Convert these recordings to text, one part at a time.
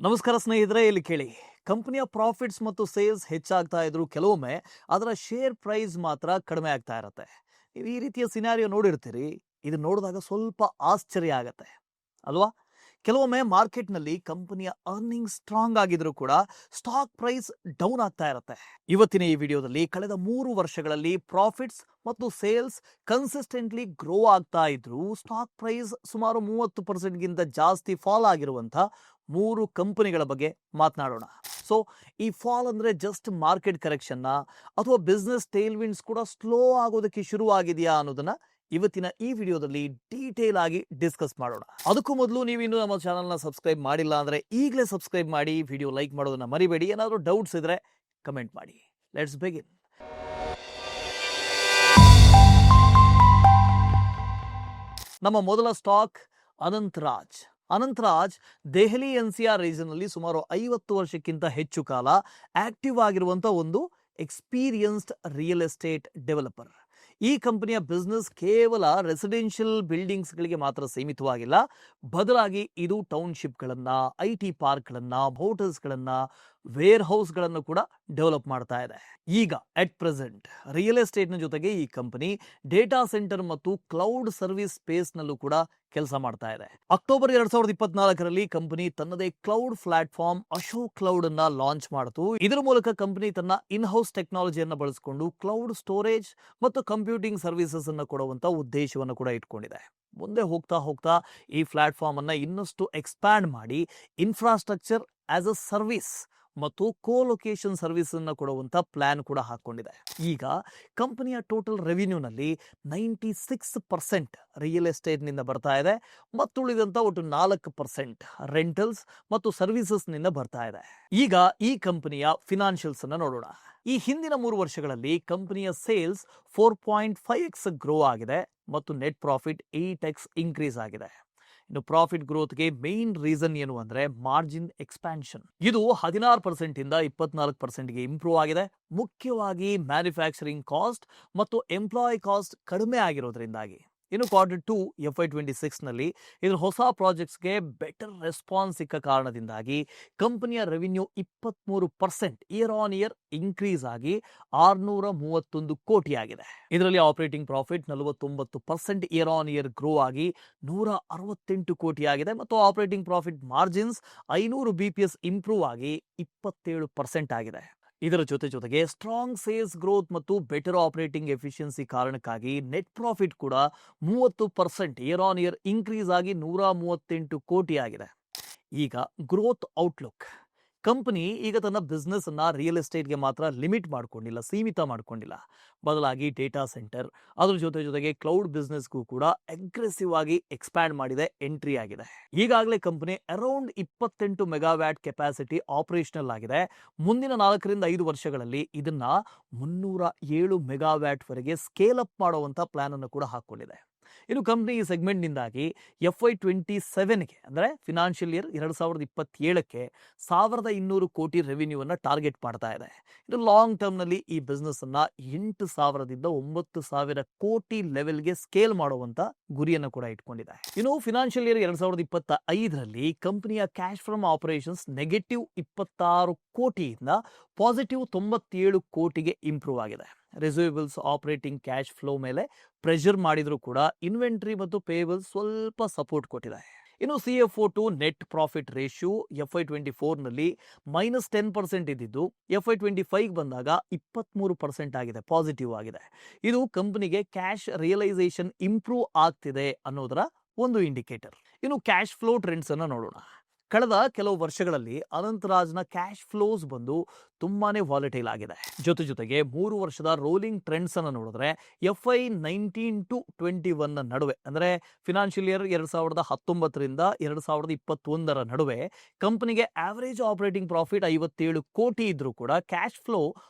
ನಮಸ್ಕಾರ ಸ್ನೇಹಿತರೆ, ಇಲ್ಲಿ ಕೇಳಿ. ಕಂಪನಿಯ ಪ್ರಾಫಿಟ್ಸ್ ಮತ್ತು ಸೇಲ್ಸ್ ಹೆಚ್ಚಾಗ್ತಾ ಇದ್ರು ಕೆಲವೊಮ್ಮೆ ಅದರ ಶೇರ್ ಪ್ರೈಸ್ ಮಾತ್ರ ಕಡಿಮೆ ಆಗ್ತಾ ಇರುತ್ತೆ. ನೀವು ಈ ರೀತಿಯ ಸಿನಾರಿಯೋ ನೋಡಿರ್ತೀರಿ. ಇದು ನೋಡಿದಾಗ ಸ್ವಲ್ಪ ಆಶ್ಚರ್ಯ ಆಗತ್ತೆ ಅಲ್ವಾ? ಕೆಲವೊಮ್ಮೆ ಮಾರ್ಕೆಟ್ನಲ್ಲಿ ಕಂಪನಿಯ ಅರ್ನಿಂಗ್ ಸ್ಟ್ರಾಂಗ್ ಆಗಿದ್ರು ಕೂಡ ಸ್ಟಾಕ್ ಪ್ರೈಸ್ ಡೌನ್ ಆಗ್ತಾ ಇರುತ್ತೆ. ಇವತ್ತಿನ ಈ ವಿಡಿಯೋದಲ್ಲಿ ಕಳೆದ 3 ವರ್ಷಗಳಲ್ಲಿ ಪ್ರಾಫಿಟ್ಸ್ ಮತ್ತು ಸೇಲ್ಸ್ ಕನ್ಸಿಸ್ಟೆಂಟ್ಲಿ ಗ್ರೋ ಆಗ್ತಾ ಇದ್ರು ಸ್ಟಾಕ್ ಪ್ರೈಸ್ ಸುಮಾರು 30% ಗಿಂತ ಜಾಸ್ತಿ ಫಾಲ್ ಆಗಿರುವಂತ 3 ಕಂಪನಿಗಳ ಬಗ್ಗೆ ಮಾತನಾಡೋಣ. ಸೊ ಈ ಫಾಲ್ ಅಂದ್ರೆ ಜಸ್ಟ್ ಮಾರ್ಕೆಟ್ ಕರೆಕ್ಷನ್ನ ಅಥವಾ ಬಿಸ್ನೆಸ್ ಟೇಲ್ವಿಂಡ್ಸ್ ಕೂಡ ಸ್ಲೋ ಆಗೋದಕ್ಕೆ ಶುರು ಆಗಿದೆಯಾ ಅನ್ನೋದನ್ನ ಇವತ್ತಿನ ಈ ವಿಡಿಯೋದಲ್ಲಿ ಡೀಟೇಲ್ ಆಗಿ ಡಿಸ್ಕಸ್ ಮಾಡೋಣ. ಅದಕ್ಕೂ ಮೊದಲು ನೀವು ಇನ್ನೂ ನಮ್ಮ ಚಾನಲ್ನ ಸಬ್ಸ್ಕ್ರೈಬ್ ಮಾಡಿಲ್ಲ ಅಂದ್ರೆ ಈಗಲೇ ಸಬ್ಸ್ಕ್ರೈಬ್ ಮಾಡಿ, ವಿಡಿಯೋ ಲೈಕ್ ಮಾಡೋದನ್ನ ಮರಿಬೇಡಿ. ಏನಾದರೂ ಡೌಟ್ಸ್ ಇದ್ರೆ ಕಮೆಂಟ್ ಮಾಡಿ. Let's begin. ನಮ್ಮ ಮೊದಲ stock Anantharaj. Anantharaj Delhi NCR region ನಲ್ಲಿ ಸುಮಾರು 50 ವರ್ಷಕ್ಕಿಂತ ಹೆಚ್ಚು ಕಾಲ ಆಕ್ಟಿವ್ ಆಗಿರುವಂತ ಒಂದು ಎಕ್ಸ್ಪೀರಿಯನ್ಸ್ಡ್ ರಿಯಲ್ ಎಸ್ಟೇಟ್ ಡೆವಲಪರ್. ಈ ಕಂಪನಿಯ ಬಿಸ್ನೆಸ್ ಕೇವಲ ರೆಸಿಡೆನ್ಷಿಯಲ್ ಬಿಲ್ಡಿಂಗ್ಸ್ ಗಳಿಗೆ ಮಾತ್ರ ಸೀಮಿತವಾಗಿಲ್ಲ. ಬದಲಾಗಿ ಇದು ಟೌನ್ಶಿಪ್ಗಳನ್ನ, IT ಪಾರ್ಕ್ಗಳನ್ನ, ಹೋಟೆಲ್ಸ್ಗಳನ್ನ, ವೇರ್ ಹೌಸ್ಗಳನ್ನು ಕೂಡ ಡೆವಲಪ್ ಮಾಡ್ತಾ ಇದೆ. ಈಗ ಅಟ್ ಪ್ರೆಸೆಂಟ್ ರಿಯಲ್ ಎಸ್ಟೇಟ್ನ ಜೊತೆಗೆ ಈ ಕಂಪನಿ ಡೇಟಾ ಸೆಂಟರ್ ಮತ್ತು ಕ್ಲೌಡ್ ಸರ್ವಿಸ್ ಸ್ಪೇಸ್ ನಲ್ಲೂ ಕೂಡ ಕೆಲಸ ಮಾಡ್ತಾ ಇದೆ. ಅಕ್ಟೋಬರ್ 2024ರಲ್ಲಿ ಕಂಪನಿ ತನ್ನದೇ ಕ್ಲೌಡ್ ಪ್ಲಾಟ್ಫಾರ್ಮ್ ಅಶೋಕ್ ಕ್ಲೌಡ್ ಅನ್ನ ಲಾಂಚ್ ಮಾಡಿತು. ಇದರ ಮೂಲಕ ಕಂಪನಿ ತನ್ನ ಇನ್ ಹೌಸ್ ಟೆಕ್ನಾಲಜಿಯನ್ನು ಬಳಸಿಕೊಂಡು ಕ್ಲೌಡ್ ಸ್ಟೋರೇಜ್ ಮತ್ತು ಕಂಪ್ಯೂಟಿಂಗ್ ಸರ್ವಿಸಸ್ ಅನ್ನು ಕೊಡುವಂತ ಉದ್ದೇಶವನ್ನು ಕೂಡ ಇಟ್ಕೊಂಡಿದೆ. ಮುಂದೆ ಹೋಗ್ತಾ ಹೋಗ್ತಾ ಈ ಪ್ಲಾಟ್ಫಾರ್ಮ್ ಅನ್ನ ಇನ್ನಷ್ಟು ಎಕ್ಸ್ಪ್ಯಾಂಡ್ ಮಾಡಿ ಇನ್ಫ್ರಾಸ್ಟ್ರಕ್ಚರ್ ಆಸ್ ಅ ಸರ್ವಿಸ್ ಮತ್ತು ಕೋಲೊಕೇಶನ್ ಸರ್ವಿಸ್ ಅನ್ನು ಕೊಡುವಂತ ಪ್ಲಾನ್ ಕೂಡ ಹಾಕೊಂಡಿದೆ. ಈಗ ಕಂಪನಿಯ ಟೋಟಲ್ ರೆವಿನ್ಯೂನಲ್ಲಿ 96% ರಿಯಲ್ ಎಸ್ಟೇಟ್ ನಿಂದ ಬರ್ತಾ ಇದೆ ಮತ್ತು ಉಳಿದಂತ ಒಟ್ಟು 4% ರೆಂಟಲ್ಸ್ ಮತ್ತು ಸರ್ವಿಸಸ್ ನಿಂದ ಬರ್ತಾ ಇದೆ. ಈಗ ಈ ಕಂಪನಿಯ ಫಿನಾನ್ಷಿಯಲ್ಸ್ ಅನ್ನ ನೋಡೋಣ. ಈ ಹಿಂದಿನ 3 ವರ್ಷಗಳಲ್ಲಿ ಕಂಪನಿಯ ಸೇಲ್ಸ್ 4.5x ಗ್ರೋ ಆಗಿದೆ ಮತ್ತು ನೆಟ್ ಪ್ರಾಫಿಟ್ 8x ಇನ್ಕ್ರೀಸ್ ಆಗಿದೆ. ಇನ್ನು ಪ್ರಾಫಿಟ್ ಗ್ರೋತ್ಗೆ ಮೇನ್ ರೀಸನ್ ಏನು ಅಂದ್ರೆ ಮಾರ್ಜಿನ್ ಎಕ್ಸ್ಪ್ಯಾನ್ಷನ್. ಇದು 16% ಇಂದ 24%ಗೆ ಇಂಪ್ರೂವ್ ಆಗಿದೆ. ಮುಖ್ಯವಾಗಿ ಮ್ಯಾನುಫ್ಯಾಕ್ಚರಿಂಗ್ ಕಾಸ್ಟ್ ಮತ್ತು ಎಂಪ್ಲಾಯ್ ಕಾಸ್ಟ್ ಕಡಿಮೆ ಆಗಿರೋದ್ರಿಂದಾಗಿ. ಇನ್ನು Q2 FY26 ನಲ್ಲಿ ಇದರ ಹೊಸ ಪ್ರಾಜೆಕ್ಟ್ಸ್ಗೆ ಬೆಟರ್ ರೆಸ್ಪಾನ್ಸ್ ಸಿಕ್ಕ ಕಾರಣದಿಂದಾಗಿ ಕಂಪನಿಯ revenue 23% year on year increase ಆಗಿ 631 ಕೋಟಿ ಆಗಿದೆ. ಇದರಲ್ಲಿ operating profit 49% year on year grow ಆಗಿ 168 ಕೋಟಿ ಆಗಿದೆ ಮತ್ತು operating profit margins 500 BPS improve ಆಗಿ 27% ಆಗಿದೆ. ಇದರ ಜೊತೆಗೆ ಸ್ಟ್ರಾಂಗ್ ಸೇಲ್ಸ್ ಗ್ರೋತ್ ಮತ್ತು ಬೆಟರ್ ಆಪರೇಟಿಂಗ್ ಎಫಿಷಿಯನ್ಸಿ ಕಾರಣಕ್ಕಾಗಿ ನೆಟ್ ಪ್ರಾಫಿಟ್ ಕೂಡ 30% ಇಯರ್ ಆನ್ ಇಯರ್ ಇನ್ಕ್ರೀಸ್ ಆಗಿ 138 ಕೋಟಿ ಆಗಿದೆ. ಈಗ ಗ್ರೋತ್ ಔಟ್ಲುಕ್. ಕಂಪನಿ ಈಗ ತನ್ನ ಬಿಸ್ನೆಸ್ ಅನ್ನ ರಿಯಲ್ ಎಸ್ಟೇಟ್ಗೆ ಮಾತ್ರ ಲಿಮಿಟ್ ಮಾಡ್ಕೊಂಡಿಲ್ಲ, ಸೀಮಿತ ಮಾಡ್ಕೊಂಡಿಲ್ಲ. ಬದಲಾಗಿ ಡೇಟಾ ಸೆಂಟರ್, ಅದ್ರ ಜೊತೆಗೆ ಕ್ಲೌಡ್ ಬಿಸ್ನೆಸ್ಗೂ ಕೂಡ ಅಗ್ರೆಸಿವ್ ಆಗಿ ಎಕ್ಸ್ಪ್ಯಾಂಡ್ ಮಾಡಿದೆ, ಎಂಟ್ರಿ ಆಗಿದೆ. ಈಗಾಗಲೇ company around 28 megawatt capacity operational ಆಗಿದೆ. ಮುಂದಿನ 4 ರಿಂದ 5 ವರ್ಷಗಳಲ್ಲಿ ಇದನ್ನ 307 ಮೆಗಾವ್ಯಾಟ್ ವರೆಗೆ ಸ್ಕೇಲ್ ಅಪ್ ಮಾಡುವಂತ ಪ್ಲಾನ್ ಅನ್ನು ಕೂಡ ಹಾಕೊಂಡಿದೆ. ಇನ್ನು ಕಂಪನಿ ಈ ಸೆಗ್ಮೆಂಟ್ ನಿಂದಾಗಿ FY27ಗೆ ಅಂದ್ರೆ ಫಿನಾನ್ಷಿಯಲ್ ಇಯರ್ 2027ಕ್ಕೆ 1200 ಕೋಟಿ ರೆವಿನ್ಯೂ ಅನ್ನ ಟಾರ್ಗೆಟ್ ಮಾಡ್ತಾ ಇದೆ. ಇದು ಲಾಂಗ್ ಟರ್ಮ್ ನಲ್ಲಿ ಈ ಬಿಸ್ನೆಸ್ ಅನ್ನ 8,000 ದಿಂದ 9,000 ಕೋಟಿ ಲೆವೆಲ್ಗೆ ಸ್ಕೇಲ್ ಮಾಡುವಂತ ಗುರಿಯನ್ನು ಕೂಡ ಇಟ್ಕೊಂಡಿದೆ. ಇನ್ನು ಫಿನಾನ್ಷಿಯಲ್ ಇಯರ್ 2025ರಲ್ಲಿ ಕಂಪನಿಯ ಕ್ಯಾಶ್ ಫ್ರಮ್ ಆಪರೇಷನ್ಸ್ ನೆಗೆಟಿವ್ 26 ಕೋಟಿಯಿಂದ ಪಾಸಿಟಿವ್ 97 ಕೋಟಿಗೆ ಇಂಪ್ರೂವ್ ಆಗಿದೆ. ರಿಸೀವೇಬಲ್ಸ್ ಆಪರೇಟಿಂಗ್ ಕ್ಯಾಶ್ ಫ್ಲೋ ಮೇಲೆ ಪ್ರೆಷರ್ ಮಾಡಿದ್ರು ಕೂಡ ಇನ್ವೆಂಟರಿ ಮತ್ತು ಪೇಬಲ್ಸ್ ಸ್ವಲ್ಪ ಸಪೋರ್ಟ್ ಕೊಟ್ಟಿದೆ. ಇನ್ನು CFO to net profit ratio FY24ನಲ್ಲಿ -10% ಇದ್ದಿದ್ದು FY25 ಬಂದಾಗ 23% ಆಗಿದೆ, ಪಾಸಿಟಿವ್ ಆಗಿದೆ. ಇದು ಕಂಪನಿಗೆ ಕ್ಯಾಶ್ ರಿಯಲೈಸೇಷನ್ ಇಂಪ್ರೂವ್ ಆಗ್ತಿದೆ ಅನ್ನೋದರ ಒಂದು ಇಂಡಿಕೇಟರ್. ಇನ್ನು ಕ್ಯಾಶ್ ಫ್ಲೋ ಟ್ರೆಂಡ್ಸ್ ಅನ್ನ ನೋಡೋಣ. ಕಳೆದ ಕೆಲವು ವರ್ಷಗಳಲ್ಲಿ ಅನಂತರಾಜ್ನ ಕ್ಯಾಶ್ ಫ್ಲೋಸ್ ಬಂದು ತುಂಬಾನೇ ವಾಲಟೈಲ್ ಆಗಿದೆ. ಜೊತೆಗೆ 3 ವರ್ಷದ ರೋಲಿಂಗ್ ಟ್ರೆಂಡ್ಸ್ ಅನ್ನು ನೋಡಿದ್ರೆ FY19 ಟು 21 ನಡುವೆ ಅಂದ್ರೆ ಫಿನಾನ್ಷಿಯಲ್ ಇಯರ್ 2019 ರಿಂದ 2021 ನಡುವೆ ಕಂಪನಿಗೆ ಆವರೇಜ್ ಆಪರೇಟಿಂಗ್ ಪ್ರಾಫಿಟ್ 57 ಕೋಟಿ ಇದ್ರೂ ಕೂಡ ಕ್ಯಾಶ್ ಫ್ಲೋ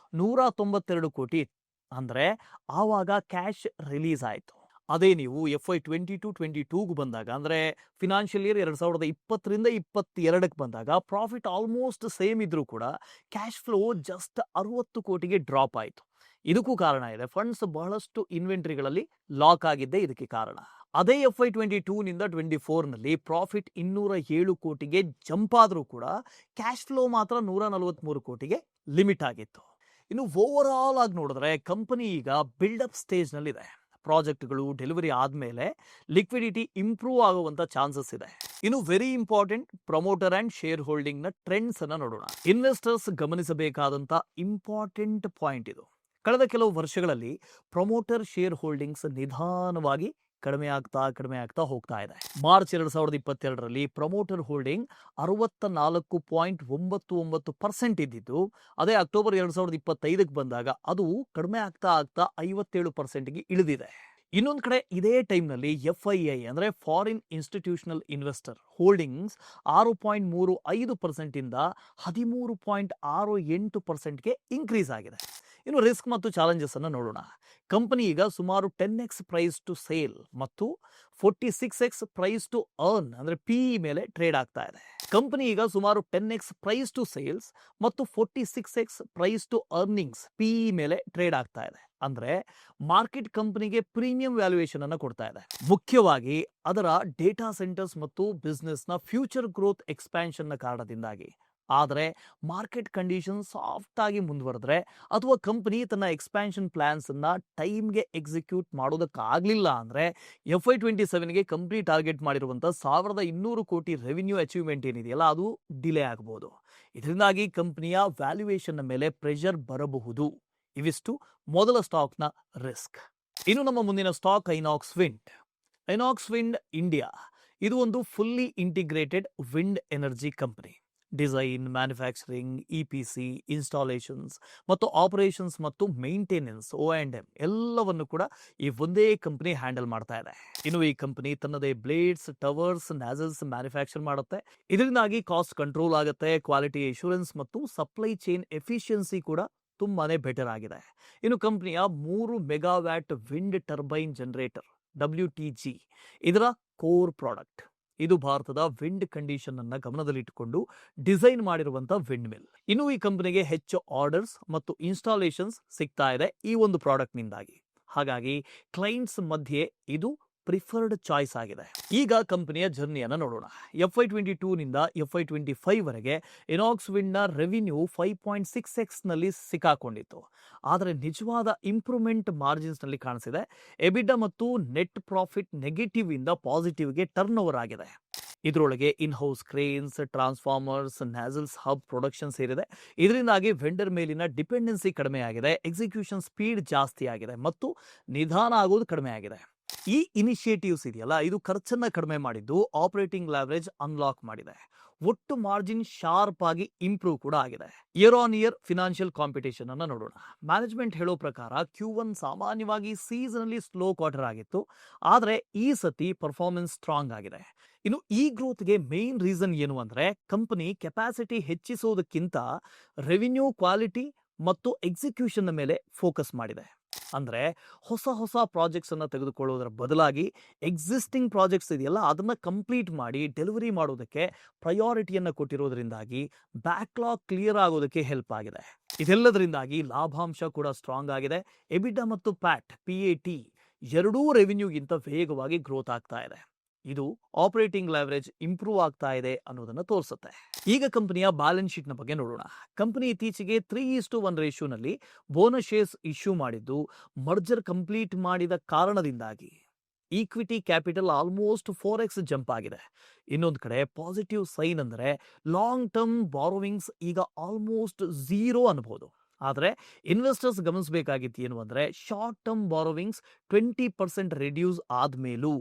192 ಕೋಟಿ. ಅಂದ್ರೆ ಆವಾಗ ಕ್ಯಾಶ್ ರಿಲೀಸ್ ಆಯ್ತು. ಅದೇ ನೀವು FY22 ಬಂದಾಗ ಅಂದ್ರೆ ಫಿನಾನ್ಷಿಯಲ್ ಇಯರ್ 2020 ರಿಂದ 22ಕ್ಕೆ ಬಂದಾಗ ಪ್ರಾಫಿಟ್ ಆಲ್ಮೋಸ್ಟ್ ಸೇಮ್ ಇದ್ರೂ ಕೂಡ ಕ್ಯಾಶ್ ಫ್ಲೋ ಜಸ್ಟ್ 60 ಕೋಟಿಗೆ ಡ್ರಾಪ್ ಆಯಿತು. ಇದಕ್ಕೂ ಕಾರಣ ಇದೆ, ಫಂಡ್ಸ್ ಬಹಳಷ್ಟು ಇನ್ವೆಂಟರಿಗಳಲ್ಲಿ ಲಾಕ್ ಆಗಿದ್ದೆ ಇದಕ್ಕೆ ಕಾರಣ. ಅದೇ FY22 ನಿಂದ 24ನಲ್ಲಿ ಪ್ರಾಫಿಟ್ 207 ಕೋಟಿಗೆ ಜಂಪ್ ಆದರೂ ಕೂಡ ಕ್ಯಾಶ್ ಫ್ಲೋ ಮಾತ್ರ 143 ಕೋಟಿಗೆ ಲಿಮಿಟ್ ಆಗಿತ್ತು. ಇನ್ನು ಓವರ್ ಆಲ್ ಆಗಿ ನೋಡಿದ್ರೆ ಕಂಪನಿ ಈಗ ಬಿಲ್ಡಪ್ ಸ್ಟೇಜ್ನಲ್ಲಿದೆ. ಪ್ರಾಜೆಕ್ಟ್ಗಳು ಡೆಲಿವರಿ ಆದಮೇಲೆ ಲಿಕ್ವಿಡಿಟಿ ಇಂಪ್ರೂವ್ ಆಗುವಂತ ಚಾನ್ಸಸ್ ಇದೆ. ಇನ್ನು very important promoter and share holding ನ ಟ್ರೆಂಡ್ಸ್ ಅನ್ನ ನೋಡೋಣ. ಇನ್ವೆಸ್ಟರ್ಸ್ ಗಮನಿಸಬೇಕಾದಂತ ಇಂಪಾರ್ಟೆಂಟ್ ಪಾಯಿಂಟ್ ಇದು. ಕಳೆದ ಕೆಲವು ವರ್ಷಗಳಲ್ಲಿ ಪ್ರಮೋಟರ್ ಶೇರ್ ಹೋಲ್ಡಿಂಗ್ಸ್ ನಿಧಾನವಾಗಿ ಕಡಿಮೆ ಆಗ್ತಾ ಹೋಗ್ತಾ ಇದೆ. ಮಾರ್ಚ್ 2022ರಲ್ಲಿ ಪ್ರಮೋಟರ್ ಹೋಲ್ಡಿಂಗ್ 64.99% ಇದ್ದಿದ್ದು, ಅದೇ ಅಕ್ಟೋಬರ್ 2025ಕ್ಕೆ ಬಂದಾಗ ಅದು ಕಡಿಮೆ ಆಗ್ತಾ 57%ಗೆ ಇಳಿದಿದೆ. ಇನ್ನೊಂದು ಕಡೆ ಇದೇ ಟೈಮ್ನಲ್ಲಿ FII ಅಂದರೆ ಫಾರಿನ್ ಇನ್ಸ್ಟಿಟ್ಯೂಷನಲ್ ಇನ್ವೆಸ್ಟರ್ ಹೋಲ್ಡಿಂಗ್ಸ್ 6.35% ಇಂದ 13.68%ಗೆ ಇನ್ಕ್ರೀಸ್ ಆಗಿದೆ. ಇನ್ನು ರಿಸ್ಕ್ ಮತ್ತು ಚಾಲೆಂಜಸ್ ಅನ್ನು ನೋಡೋಣ. ಕಂಪನಿ ಈಗ ಸುಮಾರು 10x ಪ್ರೈಸ್ ಟು ಸೇಲ್ ಮತ್ತು 46x ಪ್ರೈಸ್ ಟು ಅರ್ನ್ ಅಂದರೆ PE ಮೇಲೆ ಟ್ರೇಡ್ ಆಗ್ತಾ ಇದೆ. ಕಂಪನಿ ಈಗ ಸುಮಾರು 10x ಪ್ರೈಸ್ ಟು ಸೇಲ್ಸ್ ಮತ್ತು 46x price to earnings PE ಮೇಲೆ ಟ್ರೇಡ್ ಆಗ್ತಾ ಇದೆ. ಅಂದ್ರೆ ಮಾರ್ಕೆಟ್ ಕಂಪನಿಗೆ ಪ್ರೀಮಿಯಂ ವ್ಯಾಲ್ಯೂಯೇಷನ್ ಅನ್ನು ಕೊಡ್ತಾ ಇದೆ. ಮುಖ್ಯವಾಗಿ ಅದರ ಡೇಟಾ ಸೆಂಟರ್ಸ್ ಮತ್ತು ಬಿಸ್ನೆಸ್ ನ ಫ್ಯೂಚರ್ ಗ್ರೋತ್ ಎಕ್ಸ್ಪ್ಯಾನ್ಷನ್ ನ ಕಾರಣದಿಂದಾಗಿ. ಆದರೆ ಮಾರ್ಕೆಟ್ ಕಂಡೀಷನ್ ಸಾಫ್ಟ್ ಆಗಿ ಮುಂದುವರೆದ್ರೆ ಅಥವಾ ಕಂಪನಿ ತನ್ನ ಎಕ್ಸ್ಪ್ಯಾನ್ಷನ್ ಪ್ಲಾನ್ಸ್ ಅನ್ನ ಟೈಮ್ಗೆ ಎಕ್ಸಿಕ್ಯೂಟ್ ಮಾಡೋದಕ್ಕಾಗಲಿಲ್ಲ ಅಂದ್ರೆ FY27ಗೆ ಕಂಪನಿ ಟಾರ್ಗೆಟ್ ಮಾಡಿರುವಂತ 1200 ಕೋಟಿ ರೆವಿನ್ಯೂ ಅಚೀವ್ಮೆಂಟ್ ಏನಿದೆಯಲ್ಲ ಅದು ಡಿಲೇ ಆಗಬಹುದು. ಇದರಿಂದಾಗಿ ಕಂಪನಿಯ ವ್ಯಾಲ್ಯೂಯೇಷನ್ ಮೇಲೆ ಪ್ರೆಷರ್ ಬರಬಹುದು. ಇವಿಷ್ಟು ಮೊದಲ ಸ್ಟಾಕ್ನ ರಿಸ್ಕ್. ಇನ್ನು ನಮ್ಮ ಮುಂದಿನ stock INOX wind. INOX wind India ಇದು ಒಂದು fully integrated wind energy company. Design, manufacturing, EPC, installations ಮತ್ತು ಆಪರೇಷನ್ಸ್ ಮತ್ತು ಮೇಂಟೆನೆನ್ಸ್ O&M ಎಲ್ಲವನ್ನು ಕೂಡ ಈ ಒಂದೇ ಕಂಪನಿ ಹ್ಯಾಂಡಲ್ ಮಾಡ್ತಾ ಇದೆ. ಇನ್ನು ಈ ಕಂಪನಿ ತನ್ನದೇ ಬ್ಲೇಡ್ಸ್, ಟವರ್ಸ್, ನ್ಯಾಸಲ್ಸ್ ಮ್ಯಾನುಫ್ಯಾಕ್ಚರ್ ಮಾಡುತ್ತೆ. ಇದರಿಂದಾಗಿ ಕಾಸ್ಟ್ ಕಂಟ್ರೋಲ್ ಆಗುತ್ತೆ, ಕ್ವಾಲಿಟಿ ಅಶ್ಯೂರೆನ್ಸ್ ಮತ್ತು ಸಪ್ಲೈ ಚೈನ್ ಎಫಿಷಿಯನ್ಸಿ ಕೂಡ ತುಂಬಾನೇ ಬೆಟರ್ ಆಗಿದೆ. ಇನ್ನು ಕಂಪನಿಯ 3 megawatt wind turbine generator WTG ಇದರ ಕೋರ್ ಪ್ರಾಡಕ್ಟ್. ಇದು ಭಾರತದ ವಿಂಡ್ ಕಂಡೀಷನ್ ಅನ್ನ ಗಮನದಲ್ಲಿಟ್ಟುಕೊಂಡು ಡಿಸೈನ್ ಮಾಡಿರುವಂತಹ ವಿಂಡ್ ಮಿಲ್. ಇನ್ನು ಈ ಕಂಪನಿಗೆ ಹೆಚ್ಚು ಆರ್ಡರ್ಸ್ ಮತ್ತು ಇನ್ಸ್ಟಾಲೇಷನ್ಸ್ ಸಿಗ್ತಾ ಇದೆ ಈ ಒಂದು ಪ್ರಾಡಕ್ಟ್ ನಿಂದಾಗಿ. ಹಾಗಾಗಿ ಕ್ಲೈಂಟ್ಸ್ ಮಧ್ಯೆ ಇದು ಪ್ರಿಫರ್ಡ್ ಚಾಯ್ಸ್ ಆಗಿದೆ. ಈಗ ಕಂಪನಿಯ ಜರ್ನಿಯನ್ನು ನೋಡೋಣ. FY22 ನಿಂದ FY25 ವರೆಗೆ ಐನಾಕ್ಸ್ ವಿಂಡ್ ನ ರೆವಿನ್ಯೂ 5.6x ನಲ್ಲಿ ಸಿಕ್ಕಾಕೊಂಡಿತ್ತು. ಆದರೆ ನಿಜವಾದ ಇಂಪ್ರೂವ್ಮೆಂಟ್ ಮಾರ್ಜಿನ್ಸ್ ನಲ್ಲಿ ಕಾಣಿಸಿದೆ. ಎಬಿಟಾ ಮತ್ತು ನೆಟ್ ಪ್ರಾಫಿಟ್ ನೆಗೆಟಿವ್ ಇಂದ ಪಾಸಿಟಿವ್ಗೆ ಟರ್ನ್ ಓವರ್ ಆಗಿದೆ. ಇದರೊಳಗೆ in house cranes, transformers, nacelles hub production ಸೇರಿದೆ. ಇದರಿಂದಾಗಿ ವೆಂಡರ್ ಮೇಲಿನ ಡಿಪೆಂಡೆನ್ಸಿ ಕಡಿಮೆ ಆಗಿದೆ, ಎಕ್ಸಿಕ್ಯೂಷನ್ ಸ್ಪೀಡ್ ಜಾಸ್ತಿ ಆಗಿದೆ ಮತ್ತು ನಿಧಾನ ಆಗೋದು ಕಡಿಮೆ ಆಗಿದೆ. ಈ ಇನಿಷಿಯೇಟಿವ್ಸ್ ಇದೆಯಲ್ಲ ಇದು ಖರ್ಚನ್ನ ಕಡಿಮೆ ಮಾಡಿದ್ದು ಆಪರೇಟಿಂಗ್ ಲೆವರೇಜ್ ಅನ್ಲಾಕ್ ಮಾಡಿದೆ. ಒಟ್ಟು ಮಾರ್ಜಿನ್ ಶಾರ್ಪ್ ಆಗಿ ಇಂಪ್ರೂವ್ ಕೂಡ ಆಗಿದೆ. Year on year financial competition ಅನ್ನ ನೋಡೋಣ. ಮ್ಯಾನೇಜ್ಮೆಂಟ್ ಹೇಳೋ ಪ್ರಕಾರ Q1 ಸಾಮಾನ್ಯವಾಗಿ ಸೀಸನಲಿ ಸ್ಲೋ ಕ್ವಾರ್ಟರ್ ಆಗಿತ್ತು, ಆದರೆ ಈ ಸತಿ ಪರ್ಫಾರ್ಮೆನ್ಸ್ ಸ್ಟ್ರಾಂಗ್ ಆಗಿದೆ. ಇನ್ನು ಈ ಗ್ರೋತ್ಗೆ ಮೇನ್ ರೀಸನ್ ಏನು ಅಂದ್ರೆ ಕಂಪನಿ ಕೆಪಾಸಿಟಿ ಹೆಚ್ಚಿಸೋದಕ್ಕಿಂತ ರೆವಿನ್ಯೂ ಕ್ವಾಲಿಟಿ ಮತ್ತು ಎಕ್ಸಿಕ್ಯೂಷನ್ ಮೇಲೆ ಫೋಕಸ್ ಮಾಡಿದೆ. ಅಂದ್ರೆ ಹೊಸ ಪ್ರಾಜೆಕ್ಟ್ಸ್ ಅನ್ನ ತೆಗೆದುಕೊಳ್ಳೋದರ ಬದಲಾಗಿ ಎಕ್ಸಿಸ್ಟಿಂಗ್ ಪ್ರಾಜೆಕ್ಟ್ಸ್ ಇದೆಯಲ್ಲ ಅದನ್ನ ಕಂಪ್ಲೀಟ್ ಮಾಡಿ ಡೆಲಿವರಿ ಮಾಡೋದಕ್ಕೆ ಪ್ರಯಾರಿಟಿಯನ್ನ ಕೊಟ್ಟಿರೋದ್ರಿಂದಾಗಿ ಬ್ಯಾಕ್ಲಾಗ್ ಕ್ಲಿಯರ್ ಆಗೋದಕ್ಕೆ ಹೆಲ್ಪ್ ಆಗಿದೆ. ಇದೆಲ್ಲದರಿಂದಾಗಿ ಲಾಭಾಂಶ ಕೂಡ ಸ್ಟ್ರಾಂಗ್ ಆಗಿದೆ. ಎಬಿಟಾ ಮತ್ತು PAT ಎರಡೂ ರೆವಿನ್ಯೂಗಿಂತ ವೇಗವಾಗಿ ಗ್ರೋತ್ ಆಗ್ತಾ ಇದೆ. ಇದು ಆಪರೇಟಿಂಗ್ ಲೆವರೇಜ್ ಇಂಪ್ರೂವ್ ಆಗ್ತಾ ಇದೆ ಅನ್ನೋದನ್ನ ತೋರಿಸುತ್ತೆ. ಈಗ ಕಂಪನಿಯ ಬ್ಯಾಲೆನ್ಸ್ ಶೀಟ್ ನ ಬಗ್ಗೆ ನೋಡೋಣ. ಕಂಪನಿ ಇತ್ತೀಚೆಗೆ 3:1 ರೇಷಿಯೋನಲ್ಲಿ ಬೋನಸ್ ಶೇರ್ಸ್ ಇಶ್ಯೂ ಮಾಡಿದ್ದು ಮರ್ಜರ್ ಕಂಪ್ಲೀಟ್ ಮಾಡಿದ ಕಾರಣದಿಂದಾಗಿ equity capital almost 4x jump ಆಗಿದೆ. ಇನ್ನೊಂದು ಕಡೆ ಪಾಸಿಟಿವ್ ಸೈನ್ ಅಂದರೆ ಲಾಂಗ್ ಟರ್ಮ್ ಬಾರೋವಿಂಗ್ಸ್ ಈಗ ಆಲ್ಮೋಸ್ಟ್ 0 ಅನ್ಬೋದು. ಆದರೆ ಇನ್ವೆಸ್ಟರ್ಸ್ ಗಮನಿಸಬೇಕಾಗಿತ್ತು ಏನು ಅಂದರೆ ಶಾರ್ಟ್ ಟರ್ಮ್ ಬಾರೋವಿಂಗ್ಸ್ 20% ರಿಡ್ಯೂಸ್ ಆದ್ಮೇಲೂ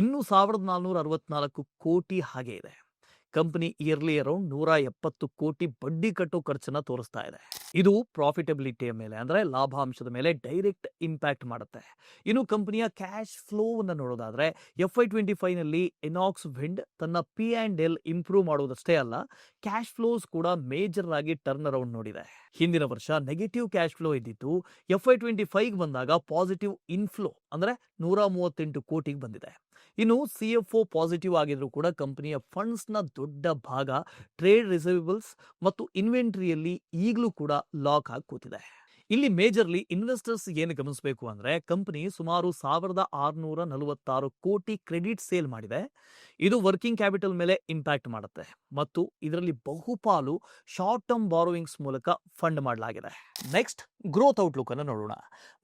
ಇನ್ನೂ 1464 ಕೋಟಿ ಹಾಗೆ ಇದೆ. ಕಂಪನಿ ಇಯರ್ಲಿ ಅರೌಂಡ್ 170 ಕೋಟಿ ಬಡ್ಡಿ ಕಟ್ಟೋ ಖರ್ಚನ್ನ ತೋರಿಸ್ತಾ ಇದೆ. ಇದು ಪ್ರಾಫಿಟಬಿಲಿಟಿಯ ಮೇಲೆ ಅಂದ್ರೆ ಲಾಭಾಂಶದ ಮೇಲೆ ಡೈರೆಕ್ಟ್ ಇಂಪ್ಯಾಕ್ಟ್ ಮಾಡುತ್ತೆ. ಇನ್ನು ಕಂಪನಿಯ ಕ್ಯಾಶ್ ಫ್ಲೋ ಅನ್ನು ನೋಡೋದಾದ್ರೆ FY25 ನಲ್ಲಿ ಐನಾಕ್ಸ್ ವಿಂಡ್ ತನ್ನ P&L ಇಂಪ್ರೂವ್ ಮಾಡೋದಷ್ಟೇ ಅಲ್ಲ, ಕ್ಯಾಶ್ ಫ್ಲೋಸ್ ಕೂಡ ಮೇಜರ್ ಆಗಿ ಟರ್ನ್ ಅರೌಂಡ್ ನೋಡಿದೆ. ಹಿಂದಿನ ವರ್ಷ ನೆಗೆಟಿವ್ ಕ್ಯಾಶ್ ಫ್ಲೋ ಇದ್ದಿತ್ತು, FY25 ಬಂದಾಗ ಪಾಸಿಟಿವ್ ಇನ್ಫ್ಲೋ ಅಂದ್ರೆ 138 ಕೋಟಿಗೆ ಬಂದಿದೆ. ಇನ್ನು CFO ಪಾಸಿಟಿವ್ ಆಗಿದ್ರು ಕೂಡ ಕಂಪನಿಯ ಫಂಡ್ಸ್ ನ ದೊಡ್ಡ ಭಾಗ ಟ್ರೇಡ್ ರಿಸೀವಬಲ್ಸ್ ಮತ್ತು ಇನ್ವೆಂಟರಿಯಲ್ಲಿ ಈಗಲೂ ಕೂಡ ಲಾಕ್ ಆಗಿ ಕೂತಿದೆ. ಇಲ್ಲಿ ಮೇಜರ್ಲಿ ಇನ್ವೆಸ್ಟರ್ಸ್ ಏನು ಗಮನಿಸಬೇಕು ಅಂದ್ರೆ ಕಂಪನಿ ಸುಮಾರು 1646 ಕೋಟಿ ಕ್ರೆಡಿಟ್ ಸೇಲ್ ಮಾಡಿದೆ. ಇದು ವರ್ಕಿಂಗ್ ಕ್ಯಾಪಿಟಲ್ ಮೇಲೆ ಇಂಪ್ಯಾಕ್ಟ್ ಮಾಡುತ್ತೆ ಮತ್ತು ಇದರಲ್ಲಿ ಬಹುಪಾಲು ಶಾರ್ಟ್ ಟರ್ಮ್ ಬಾರೋವಿಂಗ್ಸ್ ಮೂಲಕ ಫಂಡ್ ಮಾಡಲಾಗಿದೆ. ನೆಕ್ಸ್ಟ್ ಗ್ರೋತ್ ಔಟ್ಲುಕ್ ಅನ್ನು ನೋಡೋಣ.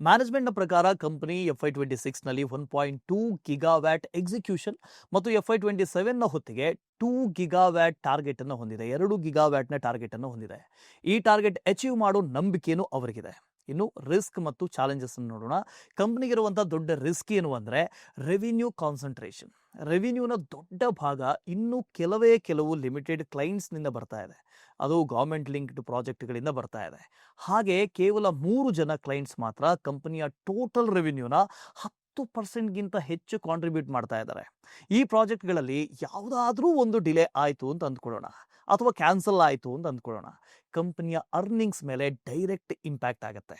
ಮ್ಯಾನೇಜ್ಮೆಂಟ್ ನ ಪ್ರಕಾರ ಕಂಪನಿ FY26 ನಲ್ಲಿ 1.2 ಗಿಗಾವ್ಯಾಟ್ ಎಕ್ಸಿಕ್ಯೂಷನ್ ಮತ್ತು FY27 ನ ಹೊತ್ತಿಗೆ 2 ಗಿಗಾವ್ಯಾಟ್ ಟಾರ್ಗೆಟ್ ಅನ್ನು ಹೊಂದಿದೆ. 2 ಗಿಗಾವ್ಯಾಟ್ ನ ಟಾರ್ಗೆಟ್ ಅನ್ನು ಹೊಂದಿದೆ. ಈ ಟಾರ್ಗೆಟ್ ಅಚೀವ್ ಮಾಡೋ ನಂಬಿಕೆನೂ ಅವರಿಗಿದೆ. ಇನ್ನು ರಿಸ್ಕ್ ಮತ್ತು ಚಾಲೆಂಜಸ್ ಅನ್ನು ನೋಡೋಣ. ಕಂಪನಿಗೆ ಇರುವಂತಹ ದೊಡ್ಡ ರಿಸ್ಕ್ ಏನು ಅಂದ್ರೆ ರೆವಿನ್ಯೂ ಕಾನ್ಸಂಟ್ರೇಷನ್. ರೆವಿನ್ಯೂನ ದೊಡ್ಡ ಭಾಗ ಇನ್ನು ಕೆಲವು ಲಿಮಿಟೆಡ್ ಕ್ಲೈಂಟ್ಸ್ ನಿಂದ ಬರ್ತಾ ಇದೆ. ಅದು ಗವರ್ಮೆಂಟ್ ಲಿಂಕ್ಡ್ ಪ್ರಾಜೆಕ್ಟ್ಗಳಿಂದ ಬರ್ತಾ ಇದೆ. ಹಾಗೆ ಕೇವಲ 3 ಜನ ಕ್ಲೈಂಟ್ಸ್ ಮಾತ್ರ ಕಂಪನಿಯ ಟೋಟಲ್ ರೆವಿನ್ಯೂನ 10% ಹೆಚ್ಚು ಕಾಂಟ್ರಿಬ್ಯೂಟ್ ಮಾಡ್ತಾ ಇದ್ದಾರೆ. ಈ ಪ್ರಾಜೆಕ್ಟ್ಗಳಲ್ಲಿ ಯಾವುದಾದ್ರೂ ಒಂದು ಡಿಲೇ ಆಯಿತು ಅಂತ ಅಂದ್ಕೊಳ್ಳೋಣ ಅಥವಾ ಕ್ಯಾನ್ಸಲ್ ಆಯಿತು ಅಂತ ಅಂದ್ಕೊಳ್ಳೋಣ, ಕಂಪನಿಯ ಅರ್ನಿಂಗ್ಸ್ ಮೇಲೆ ಡೈರೆಕ್ಟ್ ಇಂಪ್ಯಾಕ್ಟ್ ಆಗುತ್ತೆ.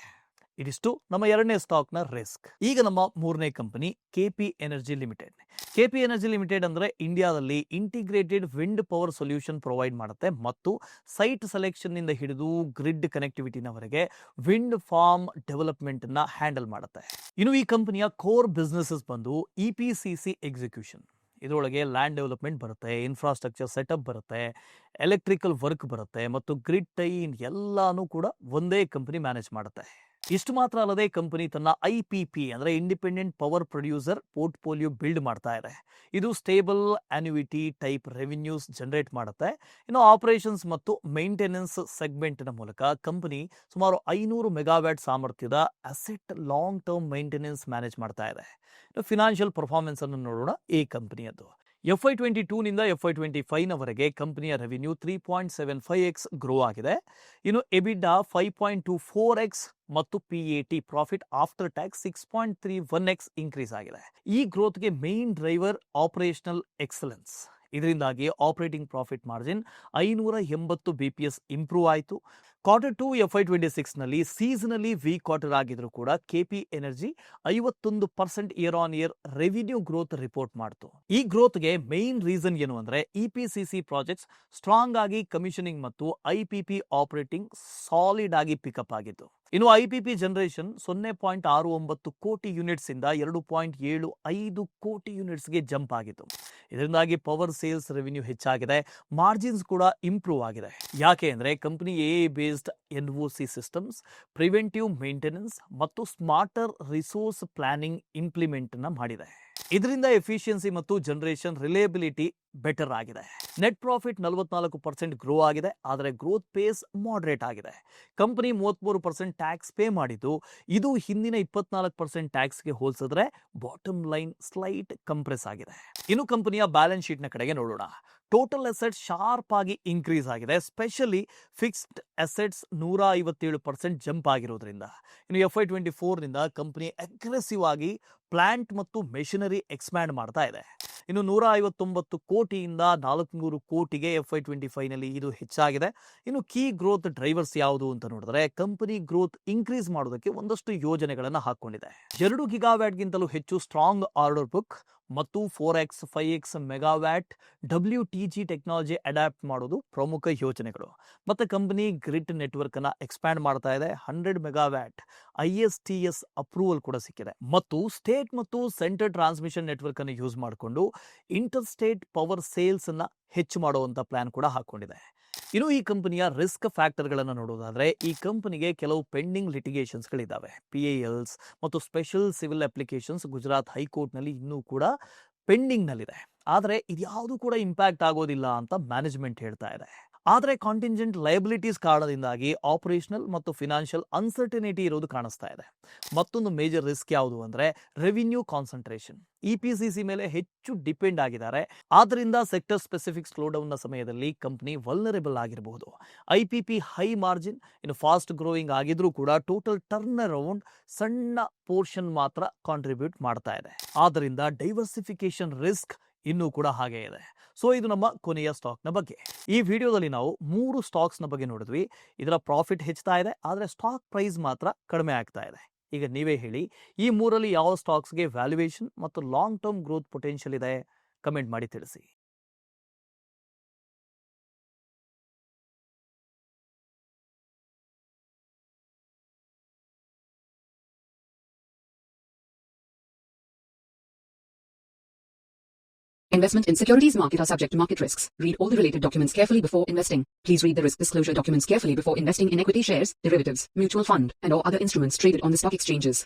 ಇದಿಷ್ಟು ನಮ್ಮ ಎರಡನೇ ಸ್ಟಾಕ್ನ ರಿಸ್ಕ್. ಈಗ ನಮ್ಮ ಮೂರನೇ company KP energy limited. KP energy limited ಅಂದ್ರೆ ಇಂಡಿಯಾದಲ್ಲಿ integrated wind power solution provide ಮಾಡುತ್ತೆ ಮತ್ತು ಸೈಟ್ ಸೆಲೆಕ್ಷನ್ ನಿಂದ ಹಿಡಿದು ಗ್ರಿಡ್ ಕನೆಕ್ಟಿವಿಟಿನವರೆಗೆ ವಿಂಡ್ ಫಾರ್ಮ್ ಡೆವಲಪ್ಮೆಂಟ್ ನ ಹ್ಯಾಂಡಲ್ ಮಾಡುತ್ತೆ. ಇನ್ನು ಈ ಕಂಪನಿಯ ಕೋರ್ ಬಿಸ್ನೆಸಸ್ ಬಂದು EPCC ಎಕ್ಸಿಕ್ಯೂಷನ್. ಇದರೊಳಗೆ ಲ್ಯಾಂಡ್ ಡೆವಲಪ್ಮೆಂಟ್ ಬರುತ್ತೆ, ಇನ್ಫ್ರಾಸ್ಟ್ರಕ್ಚರ್ ಸೆಟಪ್ ಬರುತ್ತೆ, ಎಲೆಕ್ಟ್ರಿಕಲ್ ವರ್ಕ್ ಬರುತ್ತೆ ಮತ್ತು ಗ್ರಿಡ್ ಟೈನ್ ಎಲ್ಲಾನು ಕೂಡ ಒಂದೇ ಕಂಪನಿ ಮ್ಯಾನೇಜ್ ಮಾಡುತ್ತೆ. ಇಷ್ಟು ಮಾತ್ರ ಅಲ್ಲದೆ ಕಂಪನಿ ತನ್ನ IPP ಅಂದ್ರೆ independent power producer portfolio build ಮಾಡ್ತಾ ಇದೆ. ಇದು ಸ್ಟೇಬಲ್ ಅನ್ಯುಯಿಟಿ ಟೈಪ್ ರೆವಿನ್ಯೂಸ್ ಜನರೇಟ್ ಮಾಡುತ್ತೆ. ಇನ್ನು ಆಪರೇಷನ್ಸ್ ಮತ್ತು ಮೇಂಟೆನೆನ್ಸ್ ಸೆಗ್ಮೆಂಟ್ನ ಮೂಲಕ ಕಂಪನಿ ಸುಮಾರು 500 ಮೆಗಾವ್ಯಾಟ್ ಸಾಮರ್ಥ್ಯದ asset long term maintenance manage ಮಾಡ್ತಾ ಇದೆ. ಇನ್ನು ಫಿನಾನ್ಷಿಯಲ್ ಪರ್ಫಾರ್ಮೆನ್ಸ್ ಅನ್ನು ನೋಡೋಣ ಈ ಕಂಪನಿಯದ್ದು. FY22 ನಿಂದ FY25 ನವರೆಗೆ ಕಂಪನಿಯ ರೆವಿನ್ಯೂ 3.75x ಗ್ರೋ ಆಗಿದೆ. ಇನ್ನು EBITDA 5.24x ಮತ್ತು PAT profit after tax 6.31x increase ಆಗಿದೆ. ಈ ಗ್ರೋತ್ಗೆ ಮೇನ್ ಡ್ರೈವರ್ ಆಪರೇಷನಲ್ ಎಕ್ಸಲೆನ್ಸ್. ಇದರಿಂದಾಗಿ operating profit margin 580 BPS improve ಆಯಿತು. Q2 FY26 ನಲ್ಲಿ ಸೀಸನಲಿ ವೀಕ್ ಕ್ವಾರ್ಟರ್ ಆಗಿದ್ರು ಕೂಡ KP energy 51% year on year revenue growth report ಮಾಡಿತು. ಈ ಗ್ರೋತ್ಗೆ ಮೇನ್ ರೀಸನ್ ಏನು ಅಂದ್ರೆ EPCC ಪ್ರಾಜೆಕ್ಟ್ಸ್ ಸ್ಟ್ರಾಂಗ್ ಆಗಿ ಕಮಿಷನಿಂಗ್ ಮತ್ತು IPP ಆಪರೇಟಿಂಗ್ ಸಾಲಿಡ್ ಆಗಿ ಪಿಕಪ್ ಆಗಿತ್ತು. ಇನ್ನು IPP ಜನರೇಷನ್ 0.69 ಕೋಟಿ ಯೂನಿಟ್ಸ್ ಇಂದ 2.75 ಕೋಟಿ ಯೂನಿಟ್ಸ್ಗೆ ಜಂಪ್ ಆಗಿತ್ತು. ಇದರಿಂದಾಗಿ ಪವರ್ ಸೇಲ್ಸ್ ರೆವಿನ್ಯೂ ಹೆಚ್ಚಾಗಿದೆ, ಮಾರ್ಜಿನ್ಸ್ ಕೂಡ ಇಂಪ್ರೂವ್ ಆಗಿದೆ. ಯಾಕೆ ಅಂದ್ರೆ company AI based NOC systems, preventive maintenance ಮತ್ತು ಸ್ಮಾರ್ಟರ್ ರಿಸೋರ್ಸ್ ಪ್ಲಾನಿಂಗ್ ಇಂಪ್ಲಿಮೆಂಟ್ ನ ಮಾಡಿದೆ. ಇದರಿಂದ ಎಫಿಷಿಯನ್ಸಿ ಮತ್ತು ಜನರೇಷನ್ ರಿಲೇಬಿಲಿಟಿ ಬೆಟರ್ ಆಗಿದೆ. ನೆಟ್ ಪ್ರಾಫಿಟ್ 44% ಗ್ರೋ ಆಗಿದೆ, ಆದರೆ ಗ್ರೋತ್ ಪೇಸ್ ಮಾಡರೇಟ್ ಆಗಿದೆ. ಕಂಪನಿ 33% ಟ್ಯಾಕ್ಸ್ ಪೇ ಮಾಡಿದ್ದು, ಇದು ಹಿಂದಿನ 24% ಟ್ಯಾಕ್ಸ್ಗೆ ಹೋಲಿಸಿದ್ರೆ ಬಾಟಮ್ ಲೈನ್ ಸ್ಲೈಟ್ ಕಂಪ್ರೆಸ್ ಆಗಿದೆ. ಇನ್ನು ಕಂಪನಿಯ ಬ್ಯಾಲೆನ್ಸ್ ಶೀಟ್ ನ ಕಡೆಗೆ ನೋಡೋಣ. ಟೋಟಲ್ ಅಸೆಟ್ಸ್ ಶಾರ್ಪ್ ಆಗಿ ಇನ್ಕ್ರೀಸ್ ಆಗಿದೆ, ಸ್ಪೆಷಲಿ ಫಿಕ್ಸ್ಡ್ ಅಸೆಟ್ಸ್ 157% ಜಂಪ್ ಆಗಿರೋದ್ರಿಂದ. ಇನ್ನು FY24 ನಿಂದ ಕಂಪನಿ ಅಗ್ರೆಸಿವ್ ಆಗಿ ಪ್ಲಾಂಟ್ ಮತ್ತು ಮೆಷಿನರಿ ಎಕ್ಸ್ಪ್ಯಾಂಡ್ ಮಾಡ್ತಾ ಇದೆ. ಇನ್ನು 159 ಕೋಟಿಯಿಂದ 400 ಕೋಟಿಗೆ FY25 ನಲ್ಲಿ ಇದು ಹೆಚ್ಚಾಗಿದೆ. ಇನ್ನು ಕೀ ಗ್ರೋತ್ ಡ್ರೈವರ್ಸ್ ಯಾವುದು ಅಂತ ನೋಡಿದ್ರೆ ಕಂಪನಿ ಗ್ರೋತ್ ಇನ್ಕ್ರೀಸ್ ಮಾಡೋದಕ್ಕೆ ಒಂದಷ್ಟು ಯೋಜನೆಗಳನ್ನು ಹಾಕೊಂಡಿದೆ. 2 ಗಿಗಾವ್ಯಾಟ್ಗಿಂತಲೂ ಹೆಚ್ಚು ಸ್ಟ್ರಾಂಗ್ ಆರ್ಡರ್ ಬುಕ್ ಮತ್ತು 4x 5x megawatt WTG technology adapt ಮಾಡೋದು ಪ್ರಮುಖ ಯೋಜನೆಗಳು. ಮತ್ತೆ ಕಂಪನಿ ಗ್ರಿಡ್ ನೆಟ್ವರ್ಕ್ ಅನ್ನ ಎಕ್ಸ್ಪ್ಯಾಂಡ್ ಮಾಡ್ತಾ ಇದೆ. 100 ಮೆಗಾವ್ಯಾಟ್ ISTS ಅಪ್ರೂವಲ್ ಕೂಡ ಸಿಕ್ಕಿದೆ ಮತ್ತು ಸ್ಟೇಟ್ ಮತ್ತು ಸೆಂಟರ್ ಟ್ರಾನ್ಸ್ಮಿಷನ್ ನೆಟ್ವರ್ಕ್ ಅನ್ನು ಯೂಸ್ ಮಾಡಿಕೊಂಡು ಇಂಟರ್ ಸ್ಟೇಟ್ ಪವರ್ ಸೇಲ್ಸ್ ಅನ್ನ ಹೆಚ್ಚು ಮಾಡುವಂತ ಪ್ಲಾನ್ ಕೂಡ ಹಾಕೊಂಡಿದೆ. ಇನ್ನು ಈ ಕಂಪನಿಯ ರಿಸ್ಕ್ ಫ್ಯಾಕ್ಟರ್ಗಳನ್ನು ನೋಡೋದಾದ್ರೆ ಈ ಕಂಪನಿಗೆ ಕೆಲವು ಪೆಂಡಿಂಗ್ ಲಿಟಿಗೇಷನ್ಸ್ಗಳಿದ್ದಾವೆ. PILs ಮತ್ತು special civil applications Gujarat high court ನಲ್ಲಿ ಇನ್ನೂ ಕೂಡ ಪೆಂಡಿಂಗ್ ನಲ್ಲಿದೆ. ಆದರೆ ಇದ್ಯಾವುದು ಕೂಡ ಇಂಪ್ಯಾಕ್ಟ್ ಆಗೋದಿಲ್ಲ ಅಂತ ಮ್ಯಾನೇಜ್ಮೆಂಟ್ ಹೇಳ್ತಾ ಇದೆ. ಆದರೆ ಕಾಂಟಿಂಜೆಂಟ್ ಲಯಬಿಲಿಟೀಸ್ ಕಾರಣದಿಂದಾಗಿ ಆಪರೇಷನಲ್ ಮತ್ತು ಫಿನಾನ್ಷಿಯಲ್ ಅನ್ಸರ್ಟಿನಿಟಿ ಇರೋದು ಕಾಣಿಸ್ತಾ ಇದೆ. ಮತ್ತೊಂದು ಮೇಜರ್ ರಿಸ್ಕ್ ಯಾವುದು ಅಂದ್ರೆ ರೆವಿನ್ಯೂ ಕಾನ್ಸಂಟ್ರೇಷನ್. EPCC ಮೇಲೆ ಹೆಚ್ಚು ಡಿಪೆಂಡ್ ಆಗಿದ್ದಾರೆ. ಆದ್ದರಿಂದ ಸೆಕ್ಟರ್ ಸ್ಪೆಸಿಫಿಕ್ ಸ್ಲೋಡೌನ್ ನ ಸಮಯದಲ್ಲಿ ಕಂಪನಿ ವಲ್ನರೇಬಲ್ ಆಗಿರಬಹುದು. IPP ಹೈ ಮಾರ್ಜಿನ್, ಇನ್ನು ಫಾಸ್ಟ್ ಗ್ರೋಯಿಂಗ್ ಆಗಿದ್ರೂ ಕೂಡ ಟೋಟಲ್ ಟರ್ನ್ ಅರೌಂಡ್ ಸಣ್ಣ ಪೋರ್ಷನ್ ಮಾತ್ರ ಕಾಂಟ್ರಿಬ್ಯೂಟ್ ಮಾಡ್ತಾ ಇದೆ. ಆದ್ದರಿಂದ ಡೈವರ್ಸಿಫಿಕೇಶನ್ ರಿಸ್ಕ್ ಇನ್ನೂ ಕೂಡ ಹಾಗೆ ಇದೆ. ಸೊ ಇದು ನಮ್ಮ ಕೊನೆಯ ಸ್ಟಾಕ್ ನ ಬಗ್ಗೆ. ಈ ವಿಡಿಯೋದಲ್ಲಿ ನಾವು 3 ಸ್ಟಾಕ್ಸ್ ನ ಬಗ್ಗೆ ನೋಡಿದ್ವಿ. ಇದರ ಪ್ರಾಫಿಟ್ ಹೆಚ್ಚುತ್ತಾ ಇದೆ, ಆದರೆ ಸ್ಟಾಕ್ ಪ್ರೈಸ್ ಮಾತ್ರ ಕಡಿಮೆ ಆಗ್ತಾ ಇದೆ. ಈಗ ನೀವೇ ಹೇಳಿ, ಈ 3ರಲ್ಲಿ ಯಾವ ಸ್ಟಾಕ್ಸ್ಗೆ ವ್ಯಾಲ್ಯೂಯೇಷನ್ ಮತ್ತು ಲಾಂಗ್ ಟರ್ಮ್ ಗ್ರೋತ್ ಪೊಟೆನ್ಷಿಯಲ್ ಇದೆ? ಕಮೆಂಟ್ ಮಾಡಿ ತಿಳಿಸಿ. Investment in securities market are subject to market risks. Read all the related documents carefully before investing. Please read the risk disclosure documents carefully before investing in equity shares, derivatives, mutual fund, and or other instruments traded on the stock exchanges.